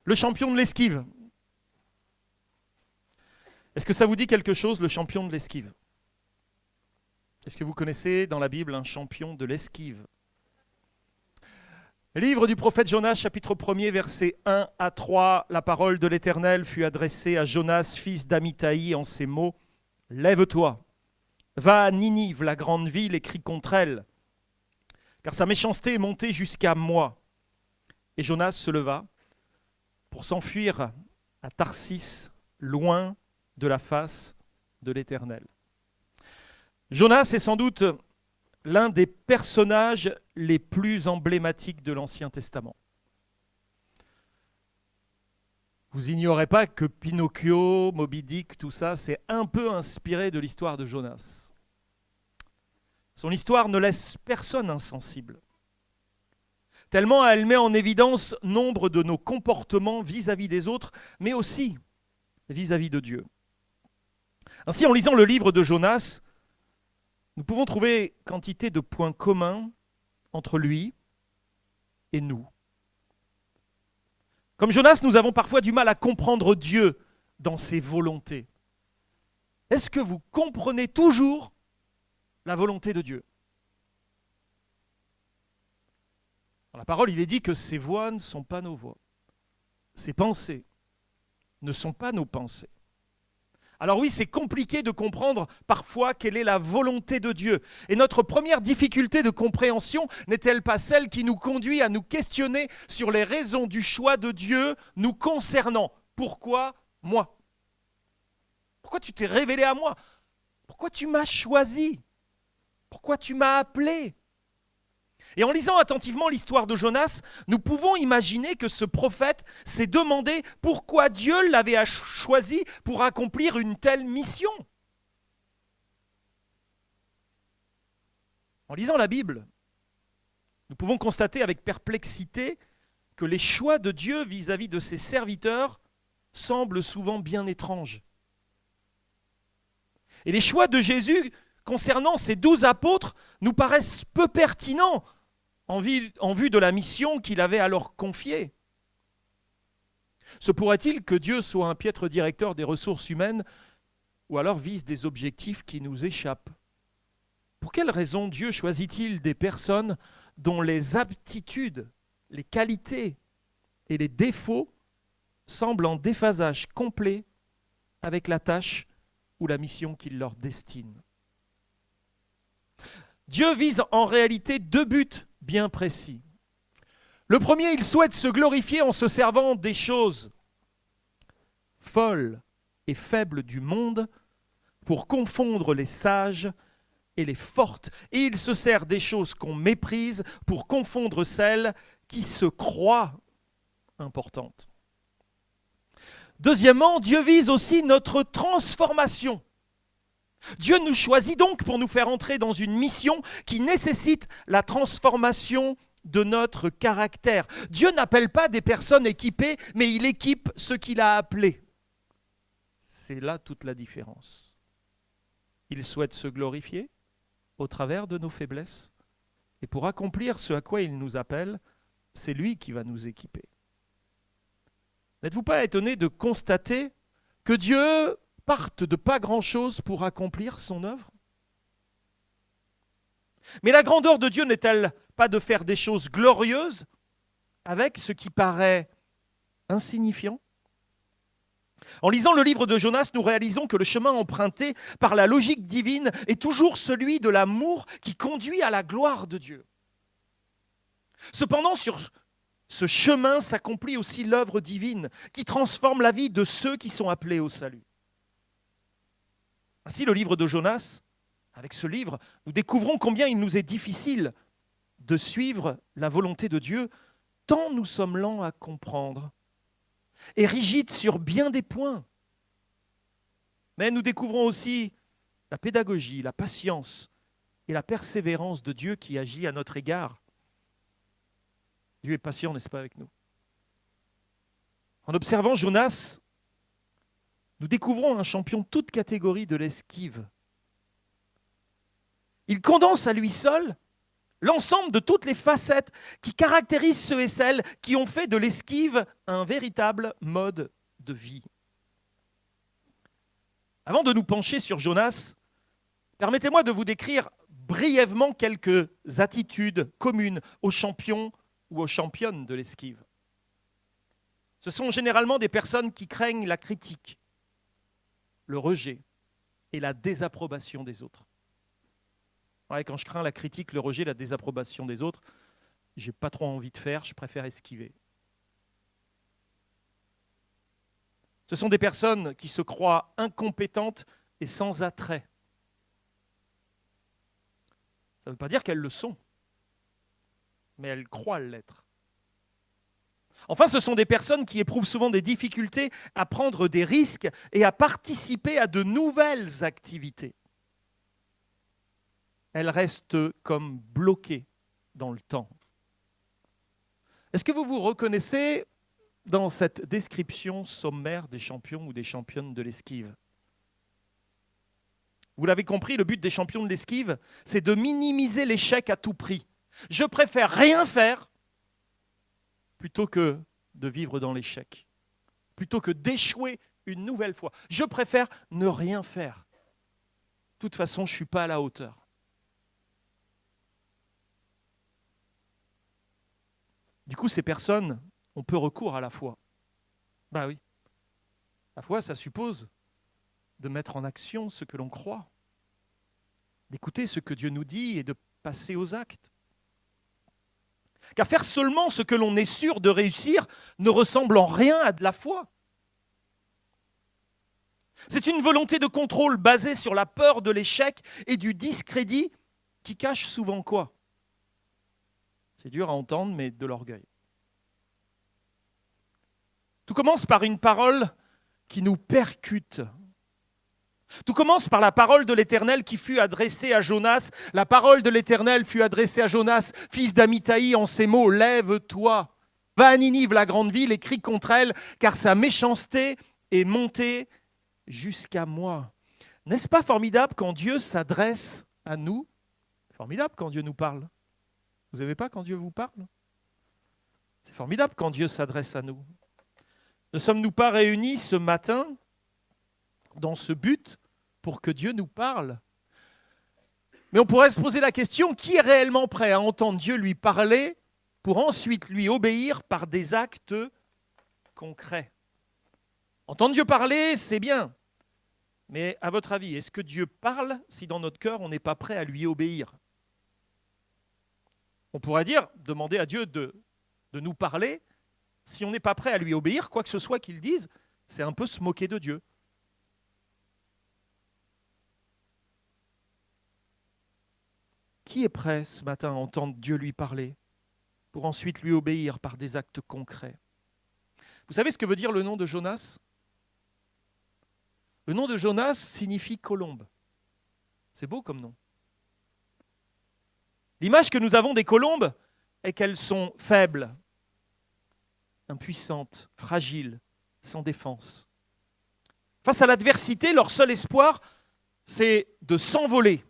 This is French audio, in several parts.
Le champion de l'esquive. Est-ce que ça vous dit quelque chose, le champion de l'esquive? Est-ce que vous connaissez dans la Bible un champion de l'esquive? Livre du prophète Jonas, chapitre 1er, versets 1 à 3. La parole de l'Éternel fut adressée à Jonas, fils d'Amithaï, en ces mots. « Lève-toi, va à Ninive, la grande ville, et crie contre elle, car sa méchanceté est montée jusqu'à moi. » Et Jonas se leva pour s'enfuir à Tarsis, loin de la face de l'Éternel. Jonas est sans doute l'un des personnages les plus emblématiques de l'Ancien Testament. Vous ignorez pas que Pinocchio, Moby Dick, tout ça, c'est un peu inspiré de l'histoire de Jonas. Son histoire ne laisse personne insensible, tellement elle met en évidence nombre de nos comportements vis-à-vis des autres, mais aussi vis-à-vis de Dieu. Ainsi, en lisant le livre de Jonas, nous pouvons trouver quantité de points communs entre lui et nous. Comme Jonas, nous avons parfois du mal à comprendre Dieu dans ses volontés. Est-ce que vous comprenez toujours la volonté de Dieu? Dans la parole, il est dit que ses voies ne sont pas nos voies. Ses pensées ne sont pas nos pensées. Alors oui, c'est compliqué de comprendre parfois quelle est la volonté de Dieu. Et notre première difficulté de compréhension n'est-elle pas celle qui nous conduit à nous questionner sur les raisons du choix de Dieu nous concernant? Pourquoi moi? Pourquoi tu t'es révélé à moi? Pourquoi tu m'as choisi? Pourquoi tu m'as appelé? Et en lisant attentivement l'histoire de Jonas, nous pouvons imaginer que ce prophète s'est demandé pourquoi Dieu l'avait choisi pour accomplir une telle mission. En lisant la Bible, nous pouvons constater avec perplexité que les choix de Dieu vis-à-vis de ses serviteurs semblent souvent bien étranges. Et les choix de Jésus concernant ses 12 apôtres nous paraissent peu pertinents en vue de la mission qu'il avait alors confiée. Se pourrait-il que Dieu soit un piètre directeur des ressources humaines ou alors vise des objectifs qui nous échappent? Pour quelle raison Dieu choisit-il des personnes dont les aptitudes, les qualités et les défauts semblent en déphasage complet avec la tâche ou la mission qu'il leur destine? Dieu vise en réalité deux buts bien précis. Le premier, il souhaite se glorifier en se servant des choses folles et faibles du monde pour confondre les sages et les fortes. Et il se sert des choses qu'on méprise pour confondre celles qui se croient importantes. Deuxièmement, Dieu vise aussi notre transformation. Dieu nous choisit donc pour nous faire entrer dans une mission qui nécessite la transformation de notre caractère. Dieu n'appelle pas des personnes équipées, mais il équipe ceux qu'il a appelés. C'est là toute la différence. Il souhaite se glorifier au travers de nos faiblesses, et pour accomplir ce à quoi il nous appelle, c'est lui qui va nous équiper. N'êtes-vous pas étonné de constater que Dieu parte de pas grand-chose pour accomplir son œuvre? Mais la grandeur de Dieu n'est-elle pas de faire des choses glorieuses avec ce qui paraît insignifiant? En lisant le livre de Jonas, nous réalisons que le chemin emprunté par la logique divine est toujours celui de l'amour qui conduit à la gloire de Dieu. Cependant, sur ce chemin s'accomplit aussi l'œuvre divine qui transforme la vie de ceux qui sont appelés au salut. Ainsi, le livre de Jonas, avec ce livre, nous découvrons combien il nous est difficile de suivre la volonté de Dieu, tant nous sommes lents à comprendre et rigides sur bien des points. Mais nous découvrons aussi la pédagogie, la patience et la persévérance de Dieu qui agit à notre égard Dieu est patient, n'est-ce pas, avec nous? En observant Jonas, nous découvrons un champion toute catégorie de l'esquive. Il condense à lui seul l'ensemble de toutes les facettes qui caractérisent ceux et celles qui ont fait de l'esquive un véritable mode de vie. Avant de nous pencher sur Jonas, permettez-moi de vous décrire brièvement quelques attitudes communes aux champions ou aux championnes de l'esquive. Ce sont généralement des personnes qui craignent la critique, le rejet et la désapprobation des autres. Ouais, quand je crains la critique, le rejet, la désapprobation des autres, je n'ai pas trop envie de faire, je préfère esquiver. Ce sont des personnes qui se croient incompétentes et sans attrait. Ça ne veut pas dire qu'elles le sont, mais elles croient l'être. Enfin, ce sont des personnes qui éprouvent souvent des difficultés à prendre des risques et à participer à de nouvelles activités. Elles restent comme bloquées dans le temps. Est-ce que vous vous reconnaissez dans cette description sommaire des champions ou des championnes de l'esquive? Vous l'avez compris, le but des champions de l'esquive, c'est de minimiser l'échec à tout prix. Je préfère rien faire plutôt que de vivre dans l'échec, plutôt que d'échouer une nouvelle fois. Je préfère ne rien faire. De toute façon, je ne suis pas à la hauteur. Du coup, ces personnes ont peu recours à la foi. Ben oui. La foi, ça suppose de mettre en action ce que l'on croit, d'écouter ce que Dieu nous dit et de passer aux actes. Car faire seulement ce que l'on est sûr de réussir ne ressemble en rien à de la foi. C'est une volonté de contrôle basée sur la peur de l'échec et du discrédit qui cache souvent quoi? C'est dur à entendre, mais de l'orgueil. Tout commence par une parole qui nous percute. Tout commence par la parole de l'Éternel qui fut adressée à Jonas. La parole de l'Éternel fut adressée à Jonas, fils d'Amithaï, en ces mots: « Lève-toi, va à Ninive, la grande ville, et crie contre elle, car sa méchanceté est montée jusqu'à moi. » N'est-ce pas formidable quand Dieu s'adresse à nous? Formidable quand Dieu nous parle. Vous n'aimez pas quand Dieu vous parle? C'est formidable quand Dieu s'adresse à nous. Ne sommes-nous pas réunis ce matin dans ce but pour que Dieu nous parle? Mais on pourrait se poser la question, qui est réellement prêt à entendre Dieu lui parler pour ensuite lui obéir par des actes concrets? Entendre Dieu parler, c'est bien. Mais à votre avis, est-ce que Dieu parle si dans notre cœur on n'est pas prêt à lui obéir? On pourrait dire, demander à Dieu de nous parler, si on n'est pas prêt à lui obéir, quoi que ce soit qu'il dise, c'est un peu se moquer de Dieu. Qui est prêt ce matin à entendre Dieu lui parler pour ensuite lui obéir par des actes concrets? Vous savez ce que veut dire le nom de Jonas? Le nom de Jonas signifie colombe. C'est beau comme nom. L'image que nous avons des colombes est qu'elles sont faibles, impuissantes, fragiles, sans défense. Face à l'adversité, leur seul espoir, c'est de s'envoler.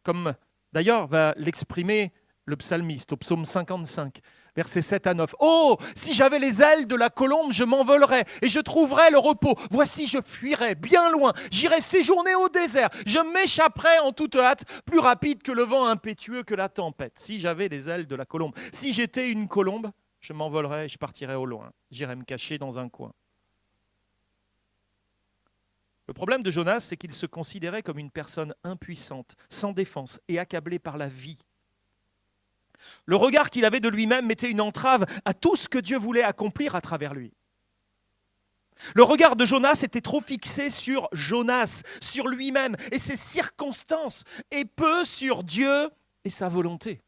Comme d'ailleurs va l'exprimer le psalmiste au psaume 55, versets 7 à 9. « Oh, si j'avais les ailes de la colombe, je m'envolerais et je trouverais le repos. Voici, je fuirais bien loin, j'irais séjourner au désert. Je m'échapperais en toute hâte, plus rapide que le vent impétueux, que la tempête. Si j'avais les ailes de la colombe, si j'étais une colombe, je m'envolerais et je partirais au loin. J'irais me cacher dans un coin. » Le problème de Jonas, c'est qu'il se considérait comme une personne impuissante, sans défense et accablée par la vie. Le regard qu'il avait de lui-même mettait une entrave à tout ce que Dieu voulait accomplir à travers lui. Le regard de Jonas était trop fixé sur Jonas, sur lui-même et ses circonstances, et peu sur Dieu et sa volonté.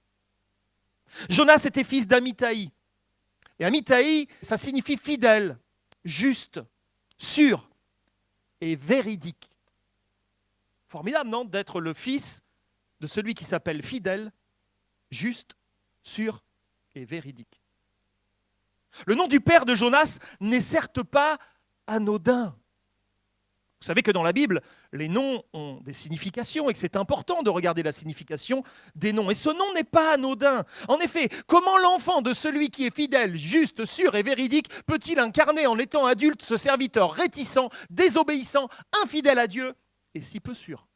Jonas était fils d'Amithaï. Et Amithaï, ça signifie fidèle, juste, sûr et véridique. Formidable, non, d'être le fils de celui qui s'appelle fidèle, juste, sûr et véridique. Le nom du père de Jonas n'est certes pas anodin. Vous savez que dans la Bible, les noms ont des significations et que c'est important de regarder la signification des noms. Et ce nom n'est pas anodin. En effet, comment l'enfant de celui qui est fidèle, juste, sûr et véridique peut-il incarner en étant adulte ce serviteur réticent, désobéissant, infidèle à Dieu et si peu sûr?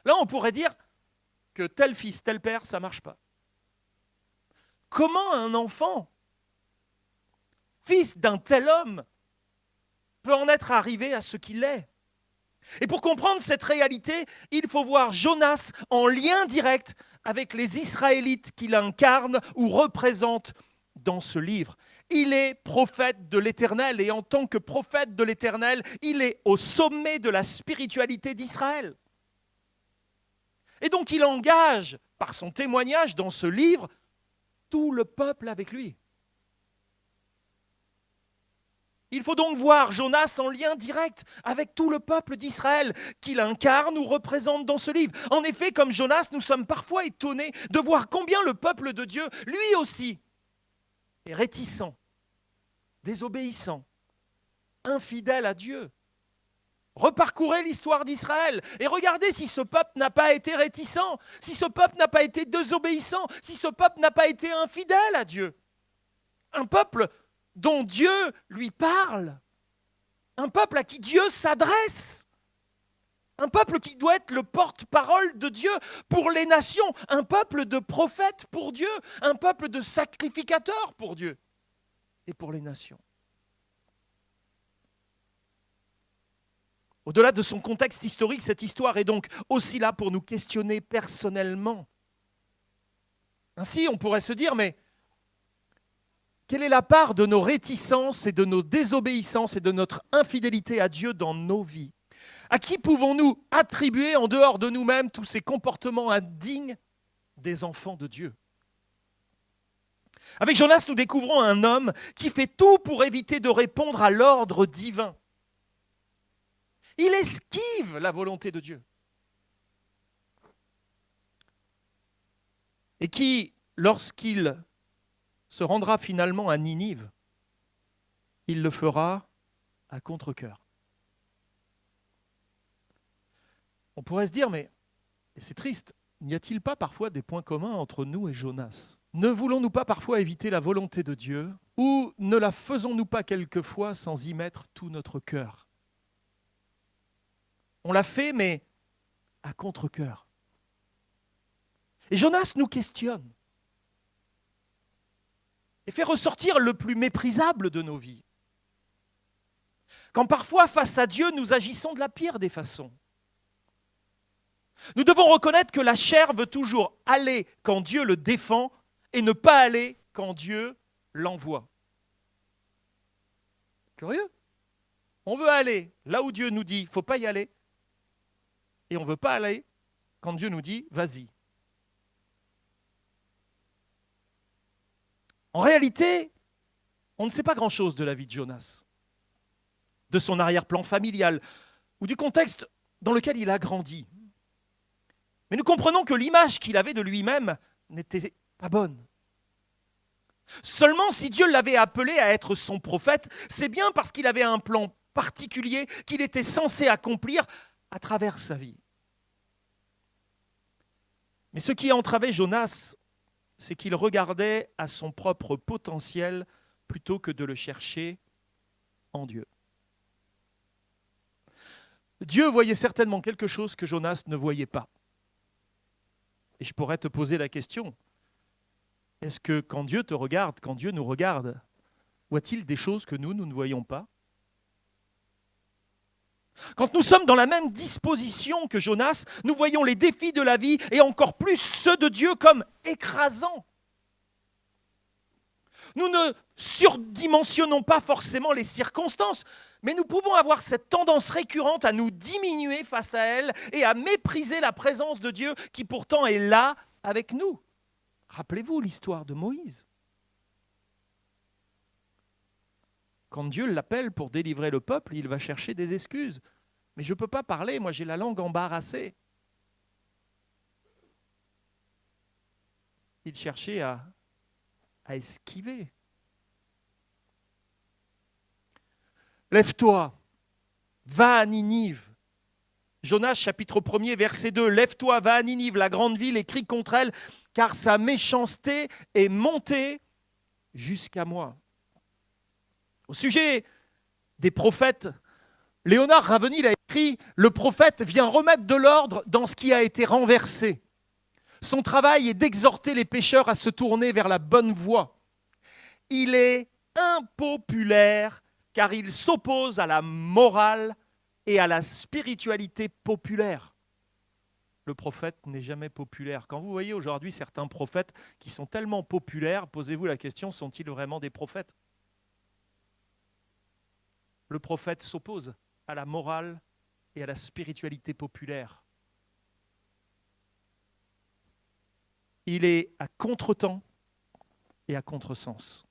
Là, on pourrait dire que tel fils, tel père, ça ne marche pas. Comment un enfant, fils d'un tel homme, peut en être arrivé à ce qu'il est? Et pour comprendre cette réalité, il faut voir Jonas en lien direct avec les Israélites qu'il incarne ou représente dans ce livre. Il est prophète de l'Éternel et en tant que prophète de l'Éternel, il est au sommet de la spiritualité d'Israël. Et donc il engage, par son témoignage dans ce livre, tout le peuple avec lui. Il faut donc voir Jonas en lien direct avec tout le peuple d'Israël qu'il incarne ou représente dans ce livre. En effet, comme Jonas, nous sommes parfois étonnés de voir combien le peuple de Dieu, lui aussi, est réticent, désobéissant, infidèle à Dieu. Reparcourez l'histoire d'Israël et regardez si ce peuple n'a pas été réticent, si ce peuple n'a pas été désobéissant, si ce peuple n'a pas été infidèle à Dieu. Un peuple dont Dieu lui parle, un peuple à qui Dieu s'adresse, un peuple qui doit être le porte-parole de Dieu pour les nations, un peuple de prophètes pour Dieu, un peuple de sacrificateurs pour Dieu et pour les nations. Au-delà de son contexte historique, cette histoire est donc aussi là pour nous questionner personnellement. Ainsi, on pourrait se dire, mais quelle est la part de nos réticences et de nos désobéissances et de notre infidélité à Dieu dans nos vies? À qui pouvons-nous attribuer en dehors de nous-mêmes tous ces comportements indignes des enfants de Dieu? Avec Jonas, nous découvrons un homme qui fait tout pour éviter de répondre à l'ordre divin. Il esquive la volonté de Dieu. Et qui, lorsqu'il se rendra finalement à Ninive, il le fera à contre-cœur. On pourrait se dire, mais et c'est triste, n'y a-t-il pas parfois des points communs entre nous et Jonas? Ne voulons-nous pas parfois éviter la volonté de Dieu ou ne la faisons-nous pas quelquefois sans y mettre tout notre cœur? On l'a fait, mais à contre-cœur. Et Jonas nous questionne et fait ressortir le plus méprisable de nos vies. Quand parfois, face à Dieu, nous agissons de la pire des façons. Nous devons reconnaître que la chair veut toujours aller quand Dieu le défend et ne pas aller quand Dieu l'envoie. Curieux. On veut aller là où Dieu nous dit « il ne faut pas y aller » et on ne veut pas aller quand Dieu nous dit « vas-y ». En réalité, on ne sait pas grand-chose de la vie de Jonas, de son arrière-plan familial ou du contexte dans lequel il a grandi. Mais nous comprenons que l'image qu'il avait de lui-même n'était pas bonne. Seulement si Dieu l'avait appelé à être son prophète, c'est bien parce qu'il avait un plan particulier qu'il était censé accomplir à travers sa vie. Mais ce qui entravait Jonas, c'est qu'il regardait à son propre potentiel plutôt que de le chercher en Dieu. Dieu voyait certainement quelque chose que Jonas ne voyait pas. Et je pourrais te poser la question, est-ce que quand Dieu te regarde, quand Dieu nous regarde, voit-il des choses que nous ne voyons pas? Quand nous sommes dans la même disposition que Jonas, nous voyons les défis de la vie et encore plus ceux de Dieu comme écrasants. Nous ne surdimensionnons pas forcément les circonstances, mais nous pouvons avoir cette tendance récurrente à nous diminuer face à elles et à mépriser la présence de Dieu qui pourtant est là avec nous. Rappelez-vous l'histoire de Moïse. Quand Dieu l'appelle pour délivrer le peuple, il va chercher des excuses. Mais je ne peux pas parler, moi j'ai la langue embarrassée. Il cherchait à esquiver. Lève-toi, va à Ninive. Jonas, chapitre 1er, verset 2. Lève-toi, va à Ninive, la grande ville, et crie contre elle, car sa méchanceté est montée jusqu'à moi. Au sujet des prophètes, Léonard Ravenil a écrit « Le prophète vient remettre de l'ordre dans ce qui a été renversé. Son travail est d'exhorter les pécheurs à se tourner vers la bonne voie. Il est impopulaire car il s'oppose à la morale et à la spiritualité populaire. » Le prophète n'est jamais populaire. Quand vous voyez aujourd'hui certains prophètes qui sont tellement populaires, posez-vous la question, sont-ils vraiment des prophètes ? Le prophète s'oppose à la morale et à la spiritualité populaire. Il est à contretemps et à contresens.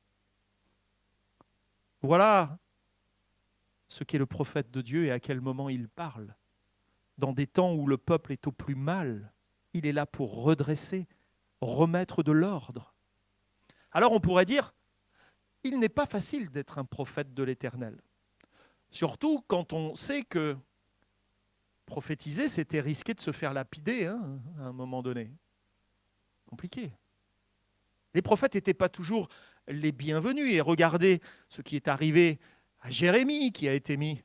Voilà ce qu'est le prophète de Dieu et à quel moment il parle. Dans des temps où le peuple est au plus mal, il est là pour redresser, remettre de l'ordre. Alors on pourrait dire, il n'est pas facile d'être un prophète de l'Éternel. Surtout quand on sait que prophétiser, c'était risquer de se faire lapider à un moment donné. Compliqué. Les prophètes n'étaient pas toujours les bienvenus. Et regardez ce qui est arrivé à Jérémie, qui a été mis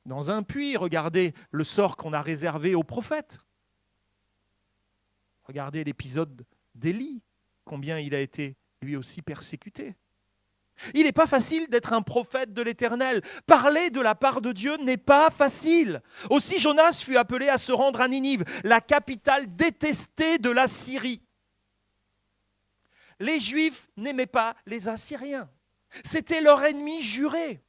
dans un puits. Regardez le sort qu'on a réservé aux prophètes. Regardez l'épisode d'Élie, combien il a été lui aussi persécuté. Il n'est pas facile d'être un prophète de l'Éternel. Parler de la part de Dieu n'est pas facile. Aussi Jonas fut appelé à se rendre à Ninive, la capitale détestée de la Syrie. Les Juifs n'aimaient pas les Assyriens. C'était leur ennemi juré.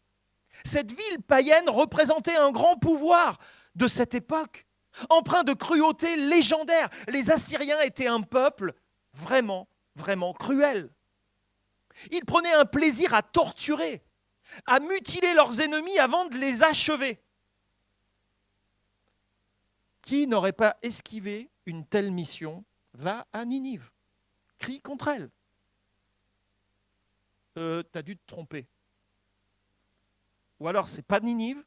Cette ville païenne représentait un grand pouvoir de cette époque, empreint de cruauté légendaire. Les Assyriens étaient un peuple vraiment, vraiment cruel. Ils prenaient un plaisir à torturer, à mutiler leurs ennemis avant de les achever. Qui n'aurait pas esquivé une telle mission va à Ninive, crie contre elle. T'as dû te tromper. Ou alors c'est pas Ninive,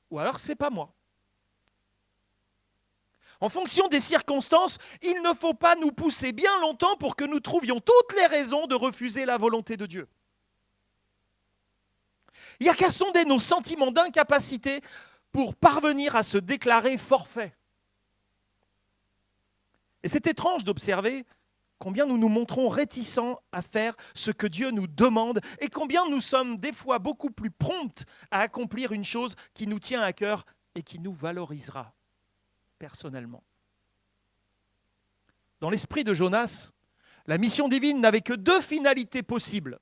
ou alors c'est pas moi. En fonction des circonstances, il ne faut pas nous pousser bien longtemps pour que nous trouvions toutes les raisons de refuser la volonté de Dieu. Il n'y a qu'à sonder nos sentiments d'incapacité pour parvenir à se déclarer forfait. Et c'est étrange d'observer combien nous nous montrons réticents à faire ce que Dieu nous demande et combien nous sommes des fois beaucoup plus prompts à accomplir une chose qui nous tient à cœur et qui nous valorisera personnellement. Dans l'esprit de Jonas, la mission divine n'avait que deux finalités possibles.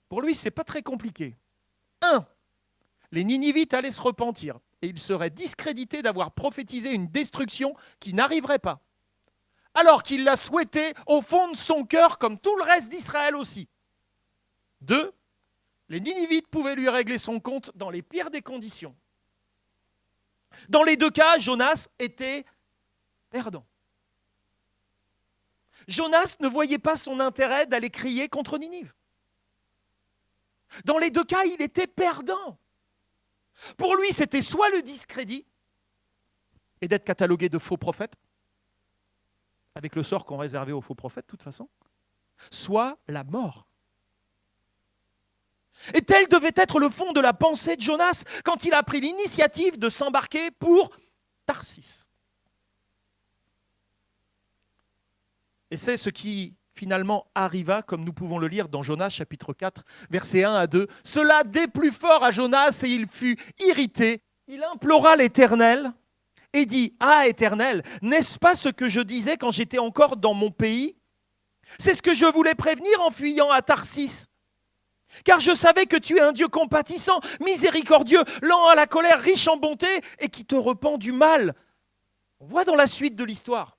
Pour lui, ce n'est pas très compliqué. 1. Les Ninivites allaient se repentir et ils seraient discrédités d'avoir prophétisé une destruction qui n'arriverait pas, alors qu'il l'a souhaité au fond de son cœur comme tout le reste d'Israël aussi. 2. Les Ninivites pouvaient lui régler son compte dans les pires des conditions. Dans les deux cas, Jonas était perdant. Jonas ne voyait pas son intérêt d'aller crier contre Ninive. Dans les deux cas, il était perdant. Pour lui, c'était soit le discrédit et d'être catalogué de faux prophètes, avec le sort qu'on réservait aux faux prophètes de toute façon, soit la mort. Et tel devait être le fond de la pensée de Jonas quand il a pris l'initiative de s'embarquer pour Tarsis. Et c'est ce qui finalement arriva, comme nous pouvons le lire dans Jonas chapitre 4, versets 1 à 2. Cela déplut fort à Jonas et il fut irrité. Il implora l'Éternel et dit « Ah, Éternel, n'est-ce pas ce que je disais quand j'étais encore dans mon pays ? C'est ce que je voulais prévenir en fuyant à Tarsis. Car je savais que tu es un Dieu compatissant, miséricordieux, lent à la colère, riche en bonté et qui te repent du mal. » On voit dans la suite de l'histoire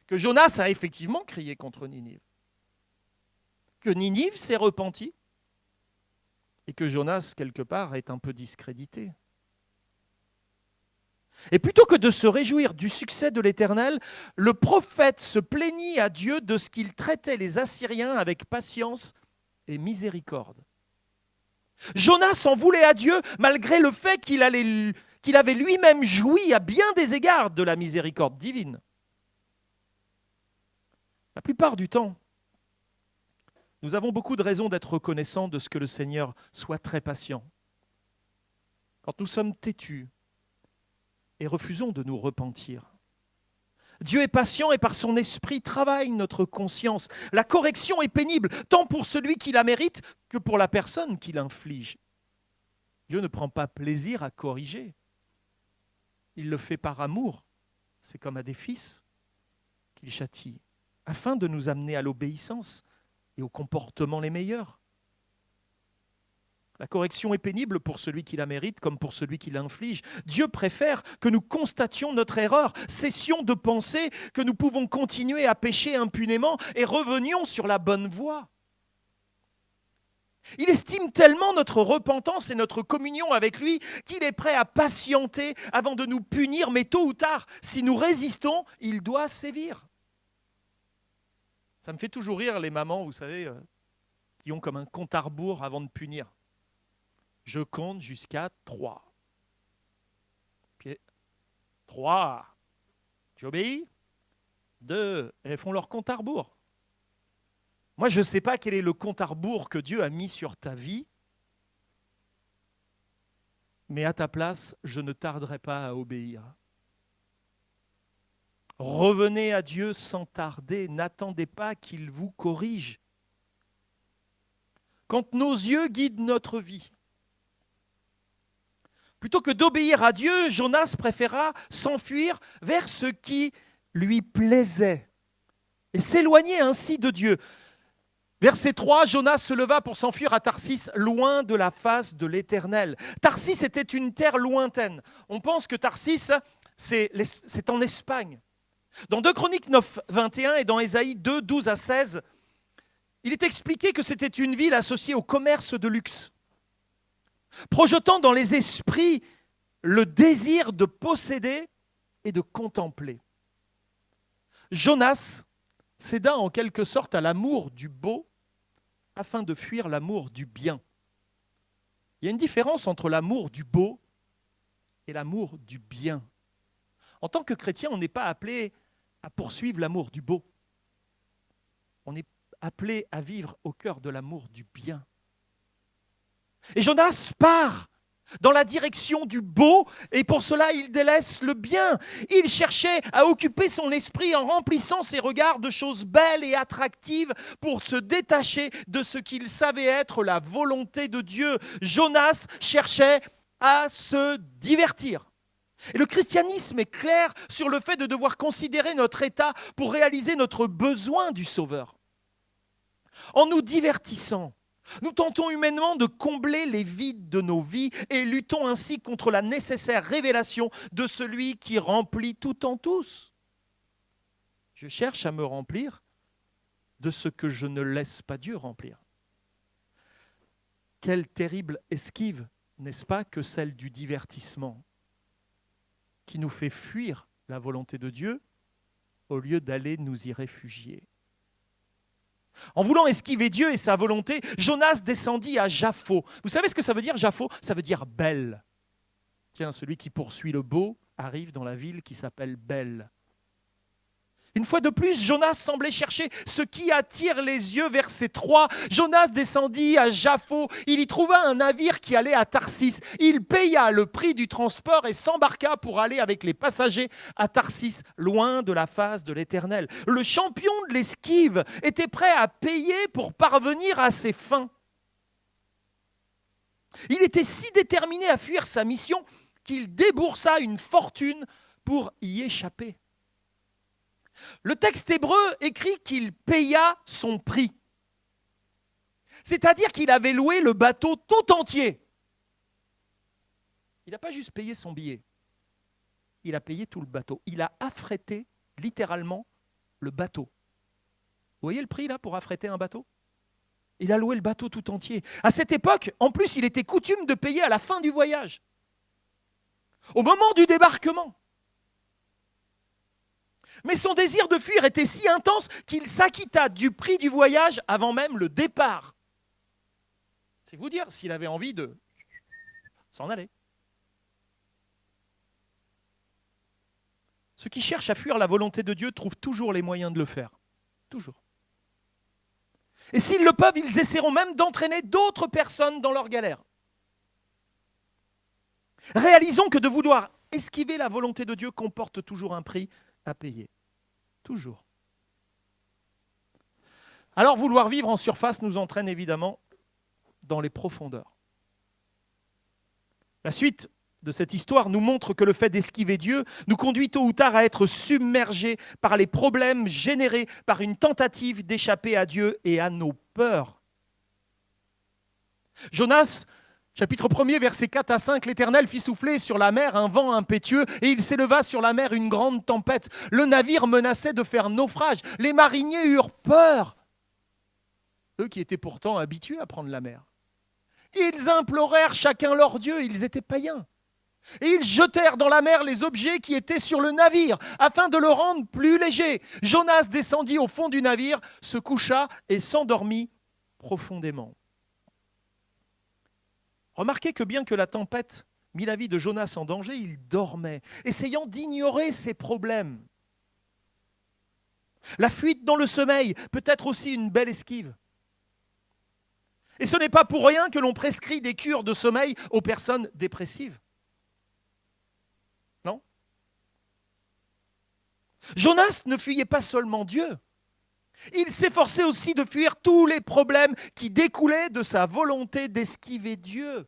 que Jonas a effectivement crié contre Ninive, que Ninive s'est repentie et que Jonas, quelque part, est un peu discrédité. Et plutôt que de se réjouir du succès de l'Éternel, le prophète se plaignit à Dieu de ce qu'il traitait les Assyriens avec patience et miséricorde. Jonas en voulait à Dieu malgré le fait qu'il avait lui-même joui à bien des égards de la miséricorde divine. La plupart du temps, nous avons beaucoup de raisons d'être reconnaissants de ce que le Seigneur soit très patient. Quand nous sommes têtus et refusons de nous repentir. Dieu est patient et par son esprit travaille notre conscience. La correction est pénible, tant pour celui qui la mérite que pour la personne qui l'inflige. Dieu ne prend pas plaisir à corriger. Il le fait par amour. C'est comme à des fils qu'il châtie, afin de nous amener à l'obéissance et aux comportements les meilleurs. La correction est pénible pour celui qui la mérite comme pour celui qui l'inflige. Dieu préfère que nous constations notre erreur, cessions de penser que nous pouvons continuer à pécher impunément et revenions sur la bonne voie. Il estime tellement notre repentance et notre communion avec lui qu'il est prêt à patienter avant de nous punir, mais tôt ou tard, si nous résistons, il doit sévir. Ça me fait toujours rire les mamans, vous savez, qui ont comme un compte à rebours avant de punir. Je compte jusqu'à 3. Puis 3, tu obéis? 2, elles font leur compte à rebours. Moi, je ne sais pas quel est le compte à rebours que Dieu a mis sur ta vie, mais à ta place, je ne tarderai pas à obéir. Revenez à Dieu sans tarder, n'attendez pas qu'il vous corrige. Quand nos yeux guident notre vie, plutôt que d'obéir à Dieu, Jonas préféra s'enfuir vers ce qui lui plaisait et s'éloigner ainsi de Dieu. Verset 3, Jonas se leva pour s'enfuir à Tarsis, loin de la face de l'Éternel. Tarsis était une terre lointaine. On pense que Tarsis, c'est en Espagne. Dans 2 Chroniques 9, 21 et dans Ésaïe 2, 12 à 16, il est expliqué que c'était une ville associée au commerce de luxe, projetant dans les esprits le désir de posséder et de contempler. Jonas céda en quelque sorte à l'amour du beau afin de fuir l'amour du bien. Il y a une différence entre l'amour du beau et l'amour du bien. En tant que chrétien, on n'est pas appelé à poursuivre l'amour du beau. On est appelé à vivre au cœur de l'amour du bien. Et Jonas part dans la direction du beau, et pour cela il délaisse le bien. Il cherchait à occuper son esprit en remplissant ses regards de choses belles et attractives pour se détacher de ce qu'il savait être la volonté de Dieu. Jonas cherchait à se divertir. Et le christianisme est clair sur le fait de devoir considérer notre état pour réaliser notre besoin du Sauveur. En nous divertissant, nous tentons humainement de combler les vides de nos vies et luttons ainsi contre la nécessaire révélation de celui qui remplit tout en tous. Je cherche à me remplir de ce que je ne laisse pas Dieu remplir. Quelle terrible esquive, n'est-ce pas, que celle du divertissement, qui nous fait fuir la volonté de Dieu au lieu d'aller nous y réfugier. En voulant esquiver Dieu et sa volonté, Jonas descendit à Jaffo. Vous savez ce que ça veut dire, Jaffo? Ça veut dire belle. Tiens, celui qui poursuit le beau arrive dans la ville qui s'appelle Belle. Une fois de plus, Jonas semblait chercher ce qui attire les yeux. Verset 3, Jonas descendit à Jaffo. Il y trouva un navire qui allait à Tarsis. Il paya le prix du transport et s'embarqua pour aller avec les passagers à Tarsis, loin de la face de l'Éternel. Le champion de l'esquive était prêt à payer pour parvenir à ses fins. Il était si déterminé à fuir sa mission qu'il déboursa une fortune pour y échapper. Le texte hébreu écrit qu'il paya son prix. C'est-à-dire qu'il avait loué le bateau tout entier. Il n'a pas juste payé son billet. Il a payé tout le bateau. Il a affrété littéralement le bateau. Vous voyez le prix là pour affréter un bateau? Il a loué le bateau tout entier. À cette époque, en plus, il était coutume de payer à la fin du voyage. au moment du débarquement. Mais son désir de fuir était si intense qu'il s'acquitta du prix du voyage avant même le départ. C'est vous dire s'il avait envie de s'en aller. Ceux qui cherchent à fuir la volonté de Dieu trouvent toujours les moyens de le faire. Toujours. Et s'ils le peuvent, ils essaieront même d'entraîner d'autres personnes dans leur galère. Réalisons que de vouloir esquiver la volonté de Dieu comporte toujours un prix à payer. Toujours. Alors vouloir vivre en surface nous entraîne évidemment dans les profondeurs. La suite de cette histoire nous montre que le fait d'esquiver Dieu nous conduit tôt ou tard à être submergés par les problèmes générés par une tentative d'échapper à Dieu et à nos peurs. Jonas, chapitre 1er, versets 4 à 5, l'Éternel fit souffler sur la mer un vent impétueux et il s'éleva sur la mer une grande tempête. Le navire menaçait de faire naufrage. Les mariniers eurent peur, eux qui étaient pourtant habitués à prendre la mer. Ils implorèrent chacun leur Dieu, ils étaient païens. Et ils jetèrent dans la mer les objets qui étaient sur le navire, afin de le rendre plus léger. Jonas descendit au fond du navire, se coucha et s'endormit profondément. Remarquez que bien que la tempête mit la vie de Jonas en danger, il dormait, essayant d'ignorer ses problèmes. La fuite dans le sommeil peut être aussi une belle esquive. Et ce n'est pas pour rien que l'on prescrit des cures de sommeil aux personnes dépressives. Non ? Jonas ne fuyait pas seulement Dieu. Il s'efforçait aussi de fuir tous les problèmes qui découlaient de sa volonté d'esquiver Dieu.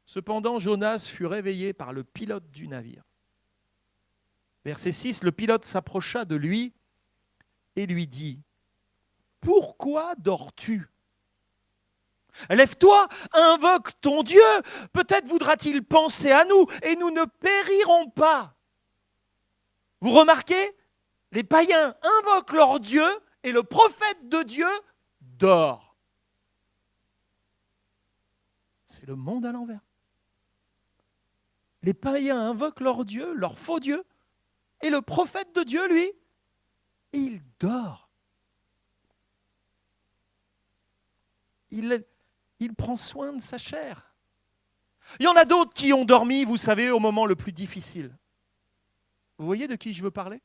Cependant, Jonas fut réveillé par le pilote du navire. Verset 6, le pilote s'approcha de lui et lui dit « Pourquoi dors-tu ? Lève-toi, invoque ton Dieu, peut-être voudra-t-il penser à nous et nous ne périrons pas. » Vous remarquez ? Les païens invoquent leur Dieu et le prophète de Dieu dort. C'est le monde à l'envers. Les païens invoquent leur Dieu, leur faux Dieu, et le prophète de Dieu, lui, il dort. Il prend soin de sa chair. Il y en a d'autres qui ont dormi, vous savez, au moment le plus difficile. Vous voyez de qui je veux parler ?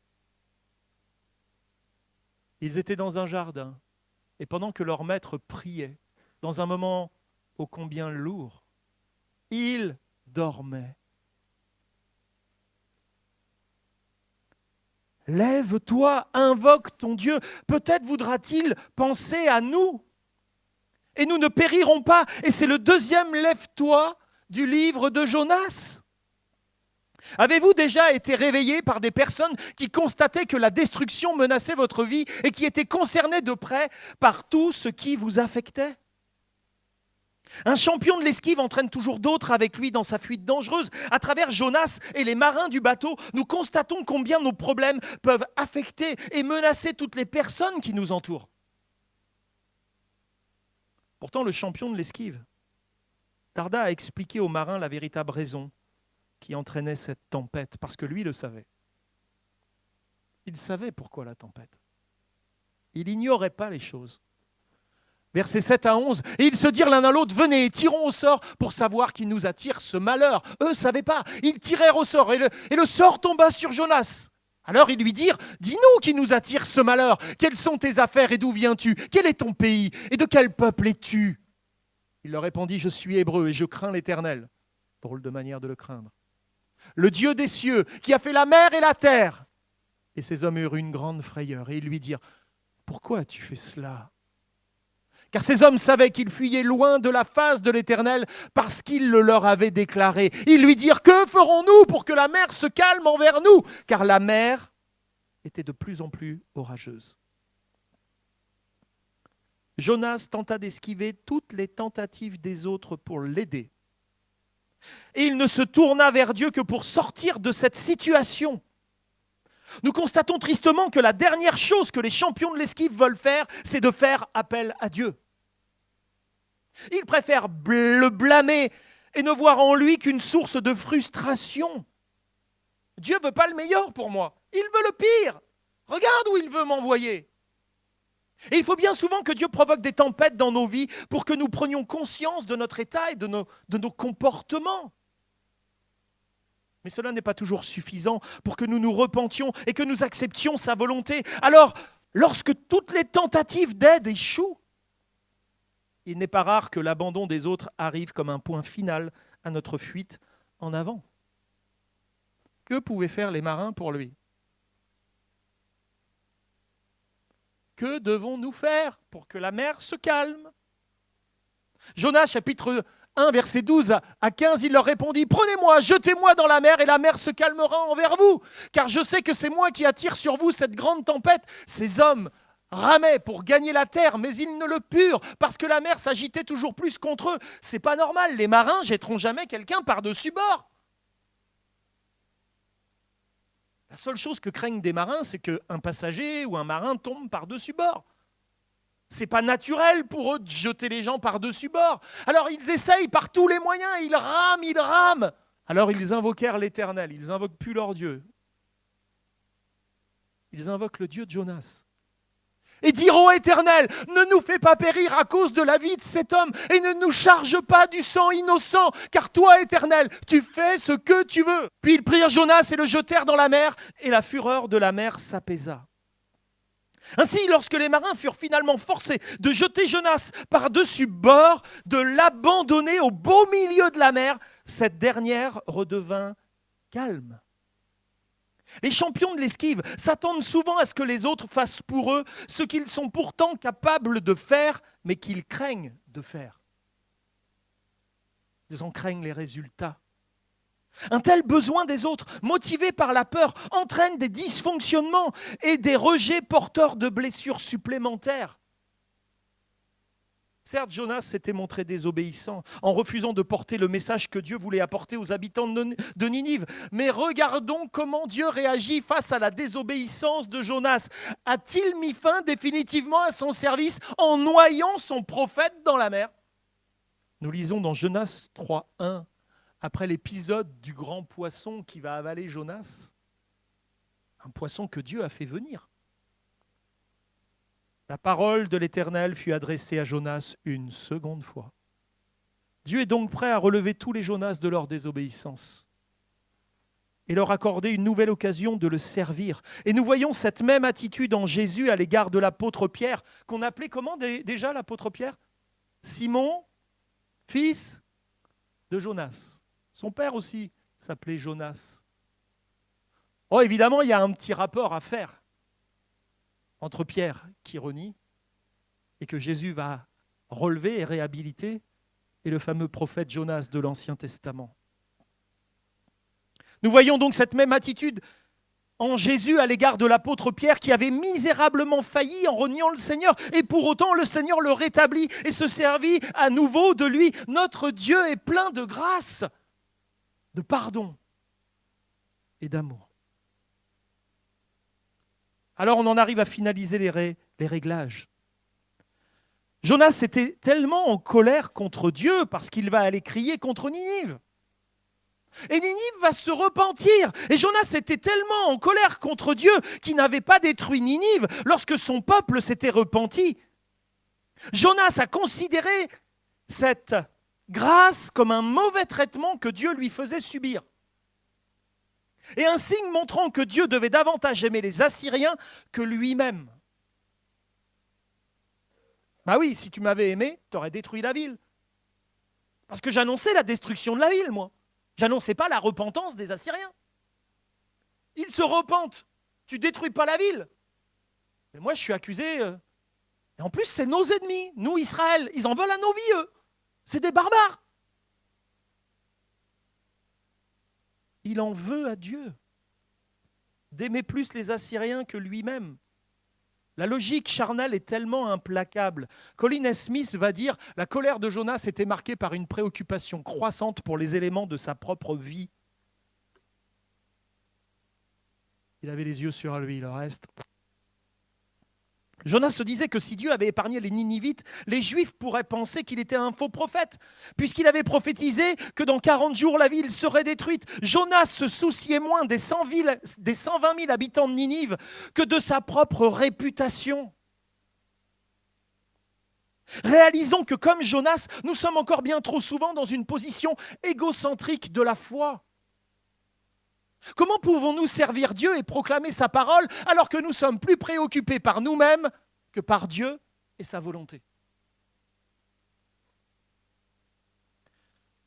Ils étaient dans un jardin, et pendant que leur maître priait, dans un moment ô combien lourd, ils dormaient. Lève-toi, invoque ton Dieu, peut-être voudra-t-il penser à nous. Et nous ne périrons pas. Et c'est le deuxième lève-toi du livre de Jonas. Avez-vous déjà été réveillé par des personnes qui constataient que la destruction menaçait votre vie et qui étaient concernées de près par tout ce qui vous affectait ? Un champion de l'esquive entraîne toujours d'autres avec lui dans sa fuite dangereuse. À travers Jonas et les marins du bateau, nous constatons combien nos problèmes peuvent affecter et menacer toutes les personnes qui nous entourent. Pourtant, le champion de l'esquive tarda à expliquer aux marins la véritable raison qui entraînait cette tempête, parce que lui le savait. Il savait pourquoi la tempête. Il n'ignorait pas les choses. Versets 7 à 11, et ils se dirent l'un à l'autre, venez, tirons au sort pour savoir qui nous attire ce malheur. Eux ne savaient pas, ils tirèrent au sort et le sort tomba sur Jonas. Alors ils lui dirent, dis-nous qui nous attire ce malheur, quelles sont tes affaires et d'où viens-tu, quel est ton pays et de quel peuple es-tu ? Il leur répondit, je suis hébreu et je crains l'Éternel. Drôle de manière de le craindre. Le Dieu des cieux qui a fait la mer et la terre. Et ces hommes eurent une grande frayeur et ils lui dirent, pourquoi as-tu fait cela ? Car ces hommes savaient qu'ils fuyaient loin de la face de l'Éternel parce qu'il le leur avait déclaré. Ils lui dirent, que ferons-nous pour que la mer se calme envers nous ? Car la mer était de plus en plus orageuse. Jonas tenta d'esquiver toutes les tentatives des autres pour l'aider. Et il ne se tourna vers Dieu que pour sortir de cette situation. Nous constatons tristement que la dernière chose que les champions de l'esquive veulent faire, c'est de faire appel à Dieu. Ils préfèrent le blâmer et ne voir en lui qu'une source de frustration. Dieu ne veut pas le meilleur pour moi, il veut le pire. Regarde où il veut m'envoyer. Et il faut bien souvent que Dieu provoque des tempêtes dans nos vies pour que nous prenions conscience de notre état et de nos comportements. Mais cela n'est pas toujours suffisant pour que nous nous repentions et que nous acceptions sa volonté. Alors, lorsque toutes les tentatives d'aide échouent, il n'est pas rare que l'abandon des autres arrive comme un point final à notre fuite en avant. Que pouvaient faire les marins pour lui ? Que devons-nous faire pour que la mer se calme ? Jonas, chapitre 1, verset 12 à 15, il leur répondit « Prenez-moi, jetez-moi dans la mer et la mer se calmera envers vous, car je sais que c'est moi qui attire sur vous cette grande tempête. » Ces hommes ramaient pour gagner la terre, mais ils ne le purent, parce que la mer s'agitait toujours plus contre eux. C'est pas normal, les marins jetteront jamais quelqu'un par-dessus bord. La seule chose que craignent des marins, c'est qu'un passager ou un marin tombe par-dessus bord. C'est pas naturel pour eux de jeter les gens par-dessus bord. Alors ils essayent par tous les moyens, ils rament. Alors ils invoquèrent l'Éternel, ils invoquent plus leur Dieu. Ils invoquent le Dieu de Jonas. Et dire ô Éternel, ne nous fais pas périr à cause de la vie de cet homme et ne nous charge pas du sang innocent, car toi, Éternel, tu fais ce que tu veux. Puis ils prirent Jonas et le jetèrent dans la mer, et la fureur de la mer s'apaisa. Ainsi, lorsque les marins furent finalement forcés de jeter Jonas par-dessus bord, de l'abandonner au beau milieu de la mer, cette dernière redevint calme. Les champions de l'esquive s'attendent souvent à ce que les autres fassent pour eux ce qu'ils sont pourtant capables de faire, mais qu'ils craignent de faire. Ils en craignent les résultats. Un tel besoin des autres, motivé par la peur, entraîne des dysfonctionnements et des rejets porteurs de blessures supplémentaires. Certes, Jonas s'était montré désobéissant en refusant de porter le message que Dieu voulait apporter aux habitants de Ninive. Mais regardons comment Dieu réagit face à la désobéissance de Jonas. A-t-il mis fin définitivement à son service en noyant son prophète dans la mer ? Nous lisons dans Jonas 3:1, après l'épisode du grand poisson qui va avaler Jonas, un poisson que Dieu a fait venir. La parole de l'Éternel fut adressée à Jonas une seconde fois. Dieu est donc prêt à relever tous les Jonas de leur désobéissance et leur accorder une nouvelle occasion de le servir. Et nous voyons cette même attitude en Jésus à l'égard de l'apôtre Pierre, qu'on appelait comment déjà l'apôtre Pierre ? Simon, fils de Jonas. Son père aussi s'appelait Jonas. Oh, évidemment, il y a un petit rapport à faire entre Pierre qui renie et que Jésus va relever et réhabiliter et le fameux prophète Jonas de l'Ancien Testament. Nous voyons donc cette même attitude en Jésus à l'égard de l'apôtre Pierre qui avait misérablement failli en reniant le Seigneur et pour autant le Seigneur le rétablit et se servit à nouveau de lui. Notre Dieu est plein de grâce, de pardon et d'amour. Alors on en arrive à finaliser les réglages. Jonas était tellement en colère contre Dieu parce qu'il va aller crier contre Ninive. Et Ninive va se repentir. Et Jonas était tellement en colère contre Dieu qu'il n'avait pas détruit Ninive lorsque son peuple s'était repenti. Jonas a considéré cette grâce comme un mauvais traitement que Dieu lui faisait subir. Et un signe montrant que Dieu devait davantage aimer les Assyriens que lui-même. Bah oui, si tu m'avais aimé, tu aurais détruit la ville. Parce que j'annonçais la destruction de la ville, moi. J'annonçais pas la repentance des Assyriens. Ils se repentent. Tu détruis pas la ville. Mais moi, je suis accusé. Et en plus, c'est nos ennemis, nous, Israël. Ils en veulent à nos vies, eux. C'est des barbares. Il en veut à Dieu d'aimer plus les Assyriens que lui-même. La logique charnelle est tellement implacable. Colin S. Smith va dire « La colère de Jonas était marquée par une préoccupation croissante pour les éléments de sa propre vie. » Il avait les yeux sur lui, le reste. Jonas se disait que si Dieu avait épargné les Ninivites, les Juifs pourraient penser qu'il était un faux prophète, puisqu'il avait prophétisé que dans 40 jours, la ville serait détruite. Jonas se souciait moins des 120 000 habitants de Ninive que de sa propre réputation. Réalisons que comme Jonas, nous sommes encore bien trop souvent dans une position égocentrique de la foi. Comment pouvons-nous servir Dieu et proclamer sa parole alors que nous sommes plus préoccupés par nous-mêmes que par Dieu et sa volonté?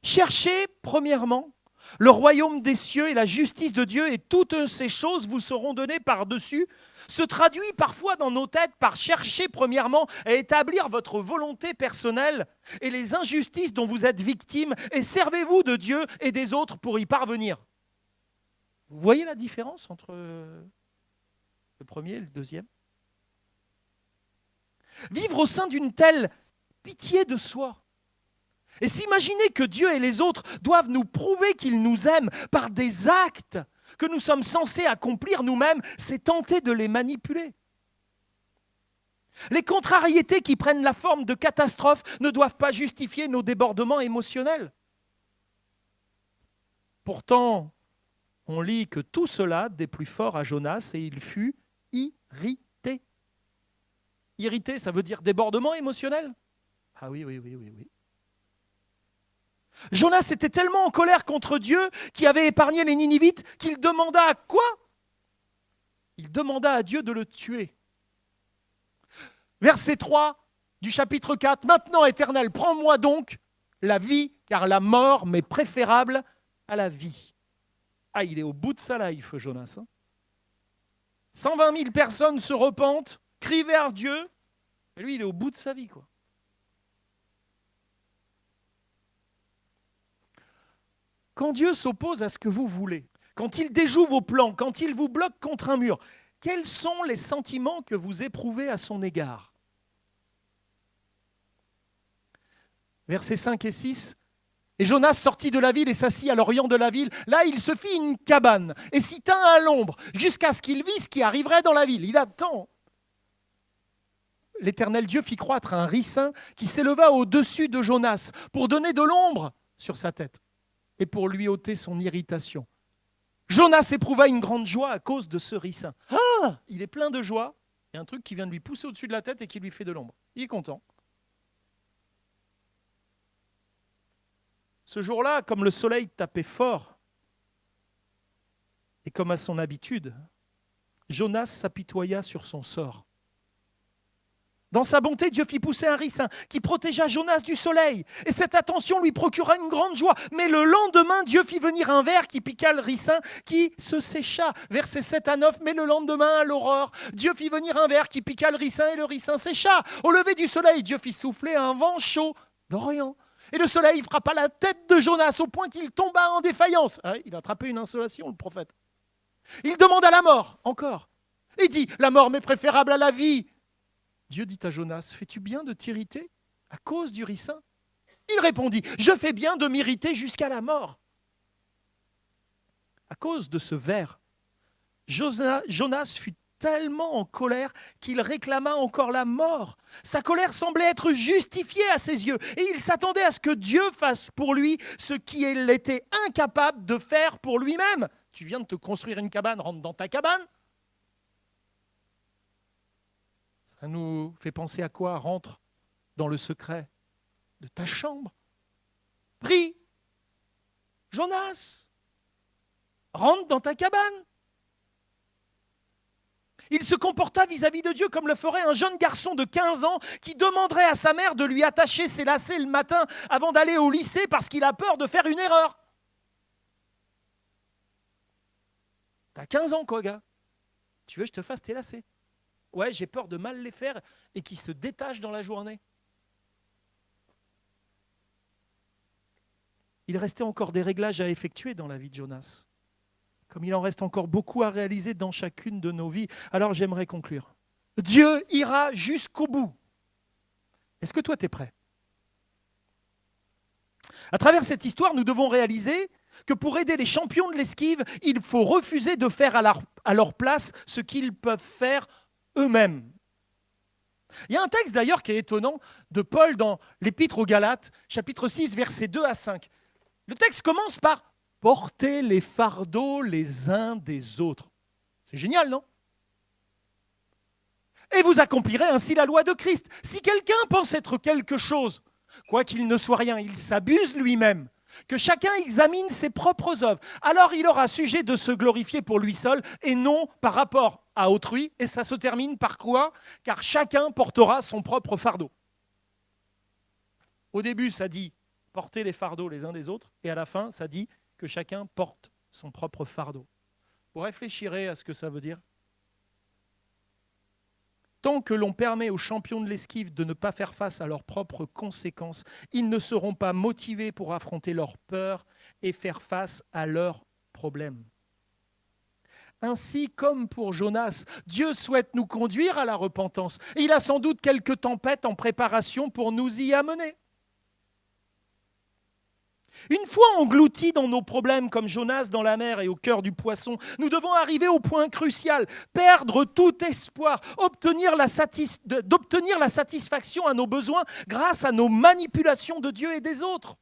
Cherchez, premièrement, le royaume des cieux et la justice de Dieu, et toutes ces choses vous seront données par-dessus, se traduit parfois dans nos têtes par chercher, premièrement, à établir votre volonté personnelle et les injustices dont vous êtes victime, et servez-vous de Dieu et des autres pour y parvenir. Vous voyez la différence entre le premier et le deuxième? Vivre au sein d'une telle pitié de soi et s'imaginer que Dieu et les autres doivent nous prouver qu'ils nous aiment par des actes que nous sommes censés accomplir nous-mêmes, c'est tenter de les manipuler. Les contrariétés qui prennent la forme de catastrophes ne doivent pas justifier nos débordements émotionnels. Pourtant, on lit que tout cela déplut fort à Jonas et il fut irrité. Irrité, ça veut dire débordement émotionnel? Ah oui. Jonas était tellement en colère contre Dieu qui avait épargné les Ninivites qu'il demanda à quoi? Il demanda à Dieu de le tuer. Verset 3 du chapitre 4. Maintenant, Éternel, prends-moi donc la vie, car la mort m'est préférable à la vie. Ah, il est au bout de sa life, Jonas. 120 000 personnes se repentent, crient vers Dieu, et lui, il est au bout de sa vie, quoi. Quand Dieu s'oppose à ce que vous voulez, quand il déjoue vos plans, quand il vous bloque contre un mur, quels sont les sentiments que vous éprouvez à son égard? Versets 5 et 6. Et Jonas sortit de la ville et s'assit à l'orient de la ville. Là, il se fit une cabane et s'y tint à l'ombre jusqu'à ce qu'il vît ce qui arriverait dans la ville. Il attend. L'Éternel Dieu fit croître un ricin qui s'éleva au-dessus de Jonas pour donner de l'ombre sur sa tête et pour lui ôter son irritation. Jonas éprouva une grande joie à cause de ce ricin. Ah, il est plein de joie. Il y a un truc qui vient de lui pousser au-dessus de la tête et qui lui fait de l'ombre. Il est content. Ce jour-là, comme le soleil tapait fort, et comme à son habitude, Jonas s'apitoya sur son sort. Dans sa bonté, Dieu fit pousser un ricin qui protégea Jonas du soleil, et cette attention lui procura une grande joie. Mais le lendemain, Dieu fit venir un ver qui piqua le ricin, qui se sécha. Versets 7 à 9, mais le lendemain, à l'aurore, Dieu fit venir un ver qui piqua le ricin, et le ricin sécha. Au lever du soleil, Dieu fit souffler un vent chaud d'Orient. Et le soleil frappa la tête de Jonas au point qu'il tomba en défaillance. Ah, il a attrapé une insolation, le prophète. Il demanda la mort, encore, et dit, la mort m'est préférable à la vie. Dieu dit à Jonas, fais-tu bien de t'irriter à cause du ricin? Il répondit, je fais bien de m'irriter jusqu'à la mort. À cause de ce ver, Jonas fut tellement en colère qu'il réclama encore la mort. Sa colère semblait être justifiée à ses yeux et il s'attendait à ce que Dieu fasse pour lui ce qu'il était incapable de faire pour lui-même. Tu viens de te construire une cabane, rentre dans ta cabane. Ça nous fait penser à quoi? Rentre dans le secret de ta chambre. Prie, Jonas, rentre dans ta cabane. Il se comporta vis-à-vis de Dieu comme le ferait un jeune garçon de 15 ans qui demanderait à sa mère de lui attacher ses lacets le matin avant d'aller au lycée parce qu'il a peur de faire une erreur. T'as 15 ans, quoi, gars? Tu veux que je te fasse tes lacets? Ouais, j'ai peur de mal les faire et qu'ils se détachent dans la journée. Il restait encore des réglages à effectuer dans la vie de Jonas, comme il en reste encore beaucoup à réaliser dans chacune de nos vies. Alors j'aimerais conclure. Dieu ira jusqu'au bout. Est-ce que toi, tu es prêt? À travers cette histoire, nous devons réaliser que pour aider les champions de l'esquive, il faut refuser de faire à leur place ce qu'ils peuvent faire eux-mêmes. Il y a un texte d'ailleurs qui est étonnant de Paul dans l'Épître aux Galates, chapitre 6, versets 2 à 5. Le texte commence par « Portez les fardeaux les uns des autres ». C'est génial, non? Et vous accomplirez ainsi la loi de Christ. Si quelqu'un pense être quelque chose, quoi qu'il ne soit rien, il s'abuse lui-même. Que chacun examine ses propres œuvres. Alors il aura sujet de se glorifier pour lui seul et non par rapport à autrui. Et ça se termine par quoi? Car chacun portera son propre fardeau. Au début, ça dit porter les fardeaux les uns des autres. Et à la fin, ça dit que chacun porte son propre fardeau. Vous réfléchirez à ce que ça veut dire? Tant que l'on permet aux champions de l'esquive de ne pas faire face à leurs propres conséquences, ils ne seront pas motivés pour affronter leurs peurs et faire face à leurs problèmes. Ainsi, comme pour Jonas, Dieu souhaite nous conduire à la repentance. Et il a sans doute quelques tempêtes en préparation pour nous y amener. Une fois engloutis dans nos problèmes comme Jonas dans la mer et au cœur du poisson, nous devons arriver au point crucial, perdre tout espoir, d'obtenir la satisfaction à nos besoins grâce à nos manipulations de Dieu et des autres.